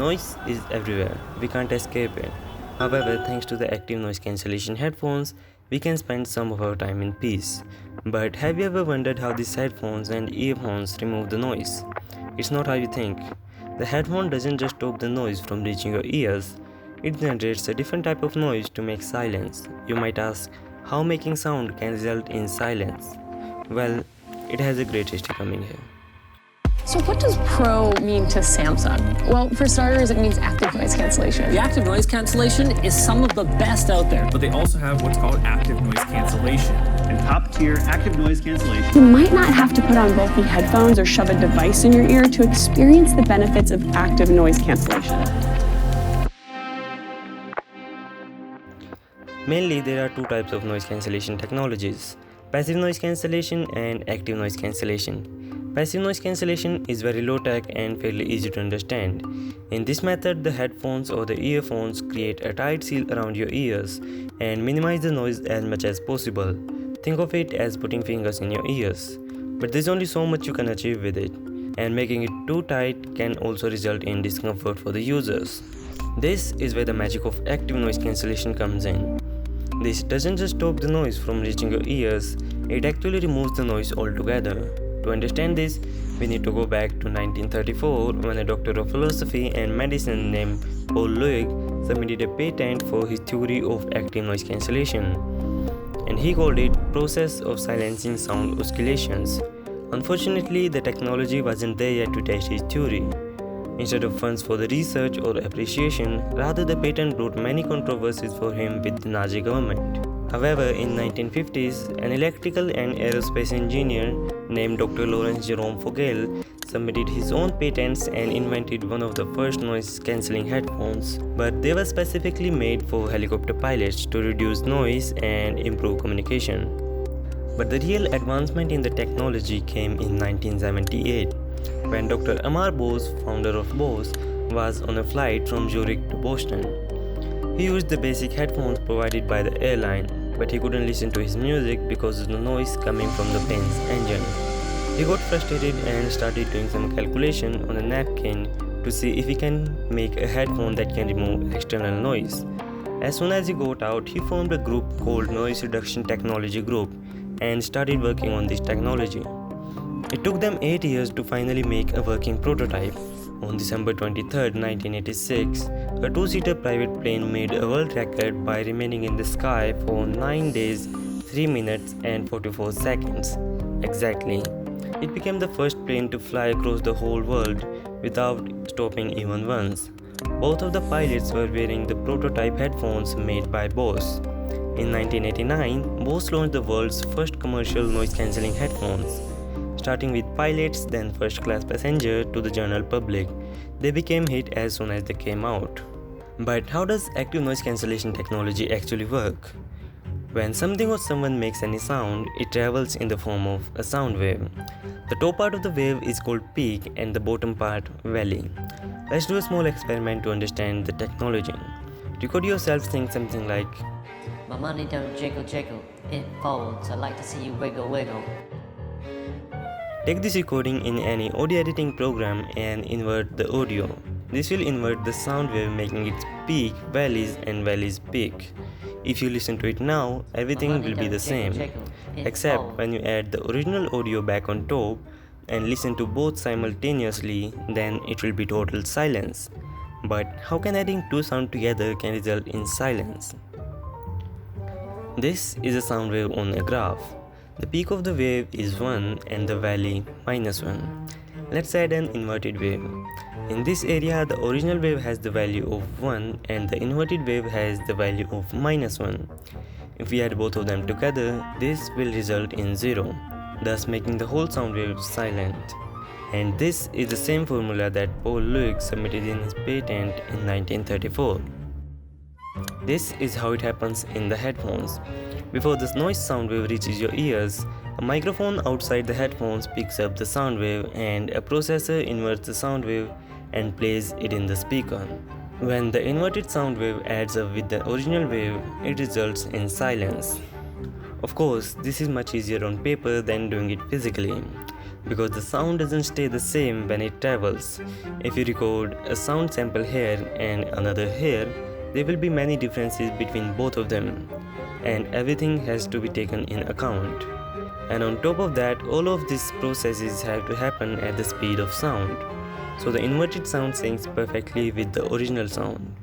Noise is everywhere, we can't escape it. However, thanks to the active noise cancellation headphones, we can spend some of our time in peace. But have you ever wondered how these headphones and earphones remove the noise? It's not how you think. The headphone doesn't just stop the noise from reaching your ears, it generates a different type of noise to make silence. You might ask, how making sound can result in silence? Well, it has a great history coming here. So what does Pro mean to Samsung? Well, for starters, it means active noise cancellation. The active noise cancellation is some of the best out there. But they also have what's called active noise cancellation. And top-tier active noise cancellation. You might not have to put on bulky headphones or shove a device in your ear to experience the benefits of active noise cancellation. Mainly, there are two types of noise cancellation technologies: passive noise cancellation and active noise cancellation. Passive noise cancellation is very low tech and fairly easy to understand. In this method, the headphones or the earphones create a tight seal around your ears and minimize the noise as much as possible. Think of it as putting fingers in your ears. But there's only so much you can achieve with it, and making it too tight can also result in discomfort for the users. This is where the magic of active noise cancellation comes in. This doesn't just stop the noise from reaching your ears, it actually removes the noise altogether. To understand this, we need to go back to 1934 when a doctor of philosophy and medicine named Paul Leeuw submitted a patent for his theory of active noise cancellation, and he called it process of silencing sound oscillations. Unfortunately, the technology wasn't there yet to test his theory. Instead of funds for the research or appreciation, rather the patent brought many controversies for him with the Nazi government. However, in 1950s, an electrical and aerospace engineer named Dr. Lawrence Jerome Fogel submitted his own patents and invented one of the first noise-cancelling headphones, but they were specifically made for helicopter pilots to reduce noise and improve communication. But the real advancement in the technology came in 1978, when Dr. Amar Bose, founder of Bose, was on a flight from Zurich to Boston. He used the basic headphones provided by the airline, but he couldn't listen to his music because of the noise coming from the plane's engine. He got frustrated and started doing some calculation on a napkin to see if he can make a headphone that can remove external noise. As soon as he got out, he formed a group called Noise Reduction Technology Group and started working on this technology. It took them 8 years to finally make a working prototype. On December 23, 1986, a two-seater private plane made a world record by remaining in the sky for 9 days, 3 minutes and 44 seconds. Exactly. It became the first plane to fly across the whole world without stopping even once. Both of the pilots were wearing the prototype headphones made by Bose. In 1989, Bose launched the world's first commercial noise-cancelling headphones. Starting with pilots, then first-class passenger to the general public. They became hit as soon as they came out. But how does active noise cancellation technology actually work? When something or someone makes any sound, it travels in the form of a sound wave. The top part of the wave is called peak and the bottom part valley. Let's do a small experiment to understand the technology. Record yourself saying something like, "My money don't jiggle jiggle, it folds. I'd like to see you wiggle wiggle." Take this recording in any audio editing program and invert the audio. This will invert the sound wave, making it peak valleys and valleys peak. If you listen to it now, everything will be the same, except when you add the original audio back on top and listen to both simultaneously, then it will be total silence. But how can adding two sounds together can result in silence? This is a sound wave on a graph. The peak of the wave is 1 and the valley -1. Let's add an inverted wave. In this area, the original wave has the value of 1 and the inverted wave has the value of -1. If we add both of them together, this will result in 0, thus making the whole sound wave silent. And this is the same formula that Paul Leeuw submitted in his patent in 1934. This is how it happens in the headphones. Before this noise sound wave reaches your ears, a microphone outside the headphones picks up the sound wave and a processor inverts the sound wave and plays it in the speaker. When the inverted sound wave adds up with the original wave, it results in silence. Of course, this is much easier on paper than doing it physically, because the sound doesn't stay the same when it travels. If you record a sound sample here and another here, there will be many differences between both of them, and everything has to be taken in account. And on top of that, all of these processes have to happen at the speed of sound, so the inverted sound syncs perfectly with the original sound.